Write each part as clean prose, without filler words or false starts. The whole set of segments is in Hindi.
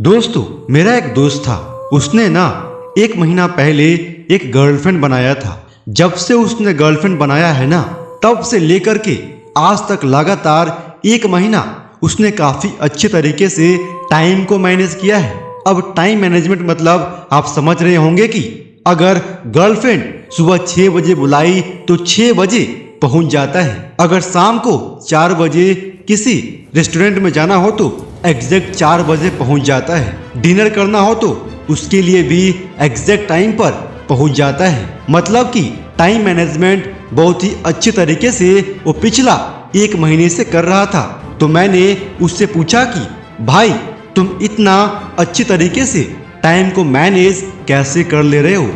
दोस्तों, मेरा एक दोस्त था। उसने ना 1 महीना पहले एक गर्लफ्रेंड बनाया था। जब से उसने गर्लफ्रेंड बनाया है ना, तब से लेकर के आज तक लगातार 1 महीना उसने काफी अच्छे तरीके से टाइम को मैनेज किया है। अब टाइम मैनेजमेंट मतलब आप समझ रहे होंगे कि अगर गर्लफ्रेंड सुबह 6 बजे बुलाई तो 6 बजे पहुंच जाता है। अगर शाम को 4 बजे किसी रेस्टोरेंट में जाना हो तो एग्जैक्ट 4 बजे पहुंच जाता है। डिनर करना हो तो उसके लिए भी एग्जैक्ट टाइम पर पहुंच जाता है। मतलब कि टाइम मैनेजमेंट बहुत ही अच्छे तरीके से वो पिछला 1 महीने से कर रहा था। तो मैंने उससे पूछा कि भाई, तुम इतना अच्छे तरीके से टाइम को मैनेज कैसे कर ले रहे हो?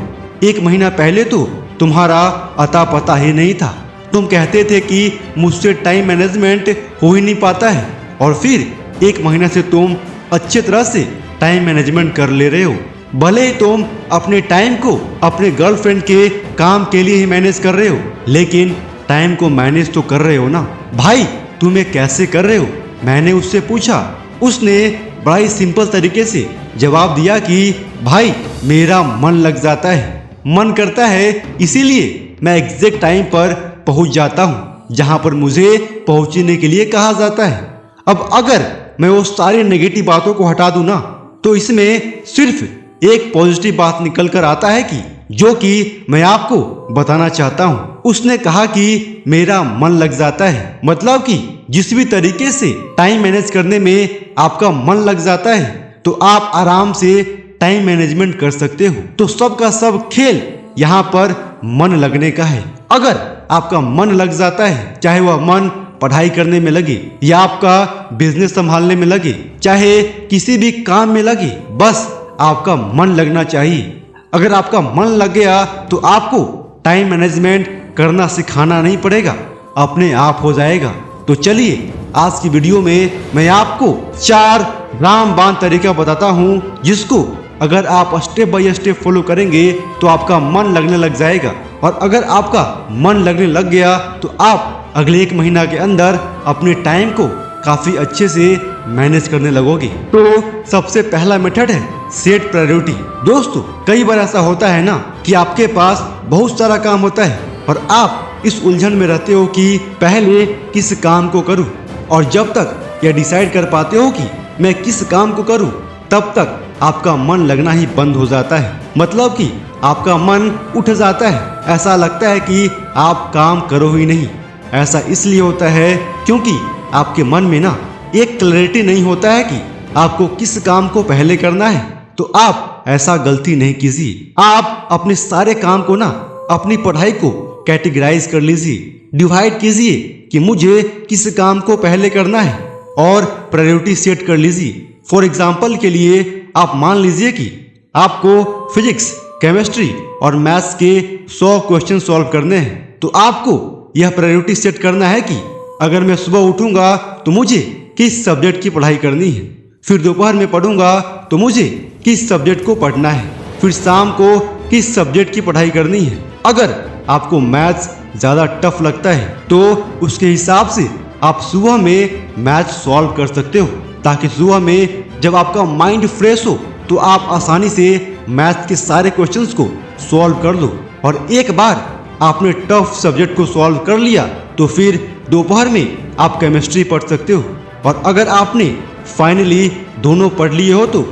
1 महीना पहले तो तुम्हारा अता पता ही नहीं था। तुम कहते थे कि मुझसे टाइम मैनेजमेंट हो ही नहीं पाता है, और फिर 1 महीना से तुम अच्छे तरह से टाइम मैनेजमेंट कर ले रहे हो। भले ही तुम अपने टाइम को अपने गर्लफ्रेंड के काम के लिए ही मैनेज कर रहे हो, लेकिन टाइम को मैनेज तो कर रहे हो ना। भाई, तुम ये कैसे कर रहे हो? मैंने उससे पूछा। उसने बड़ा ही सिंपल तरीके से जवाब दिया कि भाई, मेरा मन लग जाता है, मन करता है, इसीलिए मैं एग्जैक्ट टाइम पर पहुंच जाता हूं जहां पर मुझे पहुंचने के लिए कहा जाता है। अब अगर मैं वो सारी नेगेटिव बातों को हटा दूं ना, तो इसमें सिर्फ एक पॉजिटिव बात निकल कर आता है कि जो कि मैं आपको बताना चाहता हूं। उसने कहा कि मेरा मन लग जाता है, मतलब कि जिस भी तरीके से टाइम मैनेज करने में आपका मन लग जाता है तो आप आराम से टाइम मैनेजमेंट कर सकते हो। तो सबका सब खेल यहाँ पर मन लगने का है। अगर आपका मन लग जाता है, चाहे वह मन पढ़ाई करने में लगे या आपका बिजनेस संभालने में लगे, चाहे किसी भी काम में लगे, बस आपका मन लगना चाहिए। अगर आपका मन लग गया तो आपको टाइम मैनेजमेंट करना सिखाना नहीं पड़ेगा, अपने आप हो जाएगा। तो चलिए, आज की वीडियो में मैं आपको 4 रामबाण तरीका बताता हूँ, जिसको अगर आप स्टेप बाय स्टेप फॉलो करेंगे तो आपका मन लगने लग जाएगा। और अगर आपका मन लगने लग गया तो आप अगले 1 महीना के अंदर अपने टाइम को काफी अच्छे से मैनेज करने लगोगे। तो सबसे पहला मेथड है सेट प्रायोरिटी। दोस्तों, कई बार ऐसा होता है ना कि आपके पास बहुत सारा काम होता है और आप इस उलझन में रहते हो कि पहले किस काम को करूं, और जब तक यह डिसाइड कर पाते हो कि मैं किस काम को करूं, तब तक आपका मन लगना ही बंद हो जाता है। मतलब कि आपका मन उठ जाता है, ऐसा लगता है कि आप काम करो ही नहीं। ऐसा इसलिए होता है क्योंकि आपके मन में ना एक क्लैरिटी नहीं होता है कि आपको किस काम को पहले करना है। तो आप ऐसा गलती नहीं कीजिए। आप अपने सारे काम को ना अपनी पढ़ाई को कैटेगराइज कर लीजिए, डिवाइड कीजिए कि मुझे किस काम को पहले करना है, और प्रायोरिटी सेट कर लीजिए। फॉर एग्जाम्पल के लिए आप मान लीजिए कि आपको फिजिक्स, केमिस्ट्री और मैथ्स के 100 क्वेश्चन सॉल्व करने हैं। तो आपको यह प्रायोरिटी सेट करना है कि अगर मैं सुबह उठूंगा तो मुझे किस सब्जेक्ट की पढ़ाई करनी है, फिर दोपहर में पढ़ूंगा तो मुझे किस सब्जेक्ट को पढ़ना है, फिर शाम को किस सब्जेक्ट की पढ़ाई करनी है। अगर आपको मैथ्स ज़्यादा टफ लगता है तो उसके हिसाब से आप सुबह में मैथ्स सॉल्व कर सकते हो, ताकि सुबह में जब आपका माइंड फ्रेश हो तो आप आसानी से मैथ्स के सारे क्वेश्चंस को सॉल्व कर दो। और एक बार आपने टफ सब्जेक्ट को सॉल्व कर लिया तो फिर दोपहर में आप केमिस्ट्री पढ़ सकते हो। और अगर आपने फाइनली दोनों पढ़ लिए हो तो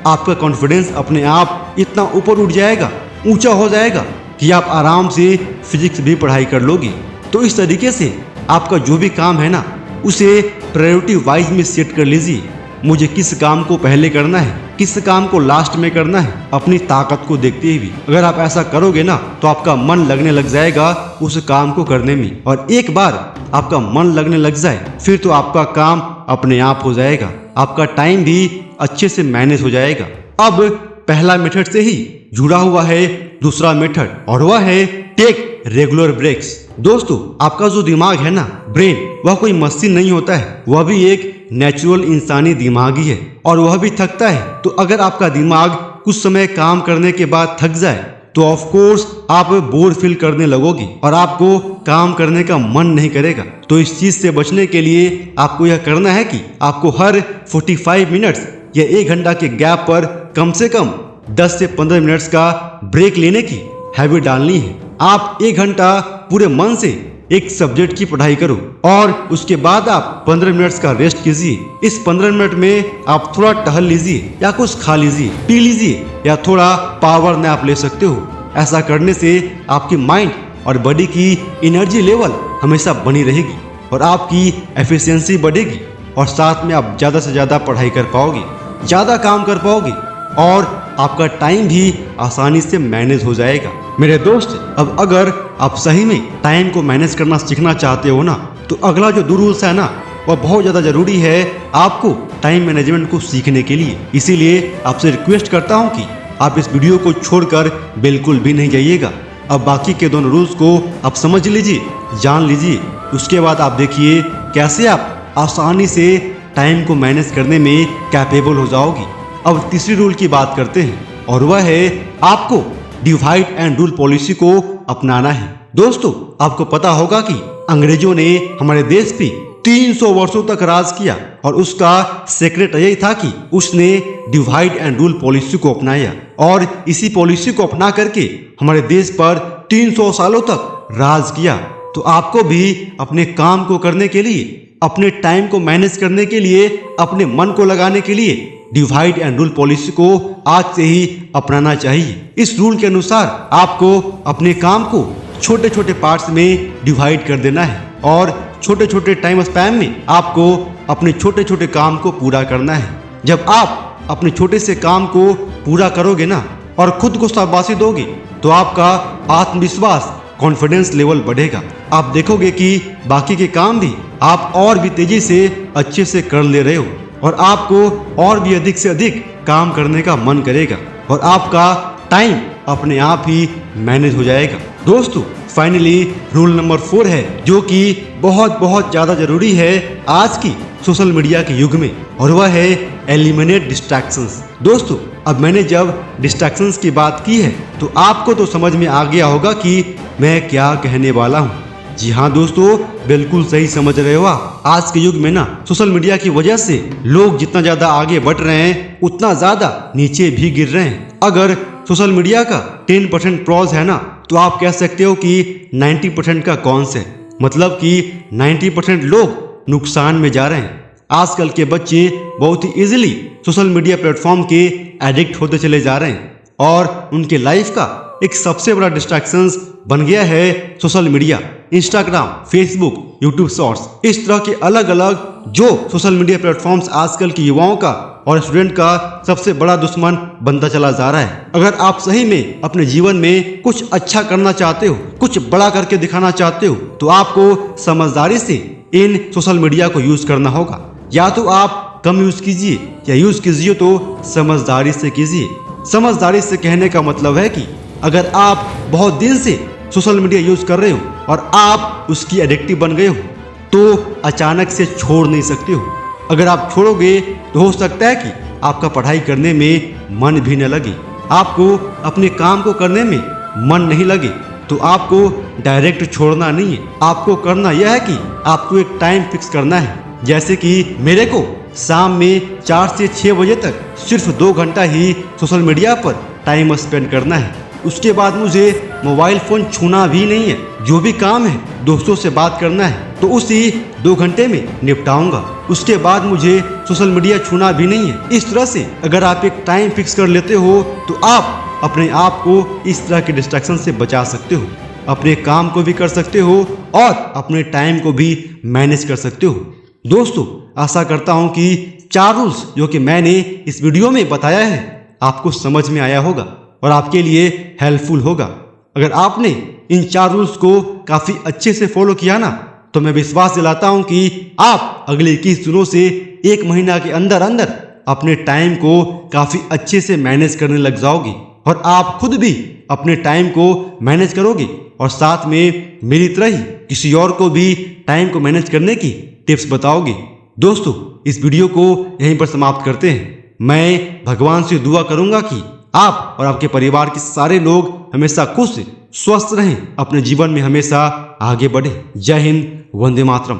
आपका कॉन्फिडेंस अपने आप इतना ऊपर उठ जाएगा, ऊंचा हो जाएगा कि आप आराम से फिजिक्स भी पढ़ाई कर लोगे। तो इस तरीके से आपका जो भी काम है ना, उसे प्रायोरिटी वाइज में सेट कर लीजिए। मुझे किस काम को पहले करना है, किस काम को लास्ट में करना है, अपनी ताकत को देखते हुए। अगर आप ऐसा करोगे ना तो आपका मन लगने लग जाएगा उस काम को करने में। और एक बार आपका मन लगने लग जाए फिर तो आपका काम अपने आप हो जाएगा, आपका टाइम भी अच्छे से मैनेज हो जाएगा। अब पहला मेथड से ही जुड़ा हुआ है दूसरा मेथड, और वह है टेक रेगुलर ब्रेक्स। दोस्तों, आपका जो दिमाग है ना, ब्रेन, वह कोई मशीन नहीं होता है, वह भी एक नेचुरल इंसानी दिमाग ही है, और वह भी थकता है। तो अगर आपका दिमाग कुछ समय काम करने के बाद थक जाए तो ऑफ कोर्स आप बोर फील करने लगोगे और आपको काम करने का मन नहीं करेगा। तो इस चीज से बचने के लिए आपको यह करना है कि आपको हर 45 मिनट्स या 1 घंटा के गैप पर कम से कम 10 से 15 मिनट्स का ब्रेक लेने की हैबिट डालनी है। आप 1 घंटा पूरे मन से एक सब्जेक्ट की पढ़ाई करो और उसके बाद आप 15 मिनट्स का रेस्ट कीजिए। इस 15 मिनट में आप थोड़ा टहल लीजिए या कुछ खा लीजिए, पी लीजिए या थोड़ा पावर नैप ले सकते हो। ऐसा करने से आपकी माइंड और बॉडी की एनर्जी लेवल हमेशा बनी रहेगी और आपकी एफिशिएंसी बढ़ेगी और साथ में आप ज़्यादा से ज़्यादा पढ़ाई कर पाओगे, ज़्यादा काम कर पाओगे और आपका टाइम भी आसानी से मैनेज हो जाएगा। मेरे दोस्त, अब अगर आप सही में टाइम को मैनेज करना सीखना चाहते हो ना, तो अगला जो 2 रूल्स है ना, वह बहुत ज़्यादा ज़रूरी है आपको टाइम मैनेजमेंट को सीखने के लिए। इसीलिए आपसे रिक्वेस्ट करता हूँ कि आप इस वीडियो को छोड़कर बिल्कुल भी नहीं जाइएगा। अब बाकी के दोनों रूल्स को आप समझ लीजिए, जान लीजिए, उसके बाद आप देखिए कैसे आप आसानी से टाइम को मैनेज करने में कैपेबल हो जाओगी। अब तीसरी रूल की बात करते हैं और वह है आपको डिवाइड एंड रूल पॉलिसी को अपनाना है। दोस्तों, आपको पता होगा कि अंग्रेजों ने हमारे देश पे 300 वर्षों तक राज किया और उसका सीक्रेट यही था कि उसने डिवाइड एंड रूल पॉलिसी को अपनाया और इसी पॉलिसी को अपना करके हमारे देश पर 300 सालों तक राज किया। तो आपको भी अपने काम को करने के लिए, अपने टाइम को मैनेज करने के लिए, अपने मन को लगाने के लिए डिवाइड एंड रूल पॉलिसी को आज से ही अपनाना चाहिए। इस रूल के अनुसार आपको अपने काम को छोटे छोटे पार्ट्स में डिवाइड कर देना है और छोटे छोटे टाइम स्पैन में आपको अपने छोटे छोटे काम को पूरा करना है। जब आप अपने छोटे से काम को पूरा करोगे ना और खुद को शाबाशी दोगे, तो आपका आत्मविश्वास, कॉन्फिडेंस लेवल बढ़ेगा। आप देखोगे कि बाकी के काम भी आप और भी तेजी से अच्छे से कर ले रहे हो और आपको और भी अधिक से अधिक काम करने का मन करेगा और आपका टाइम अपने आप ही मैनेज हो जाएगा। दोस्तों, फाइनली रूल नंबर 4 है जो कि बहुत बहुत ज़्यादा जरूरी है आज की सोशल मीडिया के युग में, और वह है एलिमिनेट डिस्ट्रैक्शंस। दोस्तों, अब मैंने जब डिस्ट्रैक्शंस की बात की है तो आपको तो समझ में आ गया होगा कि मैं क्या कहने वाला हूँ। जी हाँ दोस्तों, बिल्कुल सही समझ रहे हो आप। आज के युग में ना सोशल मीडिया की वजह से लोग जितना ज्यादा आगे बढ़ रहे हैं उतना ज्यादा नीचे भी गिर रहे हैं। अगर सोशल मीडिया का 10% प्रॉस है ना, तो आप कह सकते हो कि 90% का कॉन्स है। मतलब कि 90% लोग नुकसान में जा रहे हैं। आजकल के बच्चे बहुत ही इजीली सोशल मीडिया प्लेटफॉर्म के एडिक्ट होते चले जा रहे हैं और उनके लाइफ का एक सबसे बड़ा डिस्ट्रैक्शंस बन गया है social media, Instagram, Facebook, YouTube shorts. इस तरह के अलग अलग जो सोशल मीडिया प्लेटफॉर्म्स आजकल के युवाओं का और स्टूडेंट का सबसे बड़ा दुश्मन बनता चला जा रहा है। अगर आप सही में अपने जीवन में कुछ अच्छा करना चाहते हो, कुछ बड़ा करके दिखाना चाहते हो, तो आपको समझदारी से इन सोशल मीडिया को यूज करना होगा। या तो आप कम यूज कीजिए या यूज कीजिए तो समझदारी से कीजिए। समझदारी से कहने का मतलब है कि अगर आप बहुत दिन से सोशल मीडिया यूज कर रहे हो और आप उसकी एडिक्टिव बन गए हो, तो अचानक से छोड़ नहीं सकते हो। अगर आप छोड़ोगे तो हो सकता है कि आपका पढ़ाई करने में मन भी न लगे, आपको अपने काम को करने में मन नहीं लगे। तो आपको डायरेक्ट छोड़ना नहीं है, आपको करना यह है कि आपको एक टाइम फिक्स करना है। जैसे कि मेरे को शाम में 4 से 6 बजे तक सिर्फ 2 घंटा ही सोशल मीडिया पर टाइम स्पेंड करना है। उसके बाद मुझे मोबाइल फोन छूना भी नहीं है। जो भी काम है दोस्तों से बात करना है तो उसी 2 घंटे में निपटाऊंगा। उसके बाद मुझे सोशल मीडिया छूना भी नहीं है। इस तरह से अगर आप एक टाइम फिक्स कर लेते हो तो आप अपने आप को इस तरह के डिस्ट्रैक्शन से बचा सकते हो, अपने काम को भी कर सकते हो और अपने टाइम को भी मैनेज कर सकते हो। दोस्तों, आशा करता हूं कि 4 रूल्स जो कि मैंने इस वीडियो में बताया है आपको समझ में आया होगा और आपके लिए हेल्पफुल होगा। अगर आपने इन 4 रूल्स को काफी अच्छे से फॉलो किया ना, तो मैं विश्वास दिलाता हूं कि आप अगले 21 दिनों से 1 महीना के अंदर अंदर अपने टाइम को काफी अच्छे से मैनेज करने लग जाओगे और आप खुद भी अपने टाइम को मैनेज करोगे और साथ में मेरी तरह ही किसी और को भी टाइम को मैनेज करने की टिप्स बताओगे। दोस्तों, इस वीडियो को यहीं पर समाप्त करते हैं। मैं भगवान से दुआ करूंगा कि आप और आपके परिवार के सारे लोग हमेशा खुश, स्वस्थ रहें, अपने जीवन में हमेशा आगे बढ़े। जय हिंद, वंदे मातरम।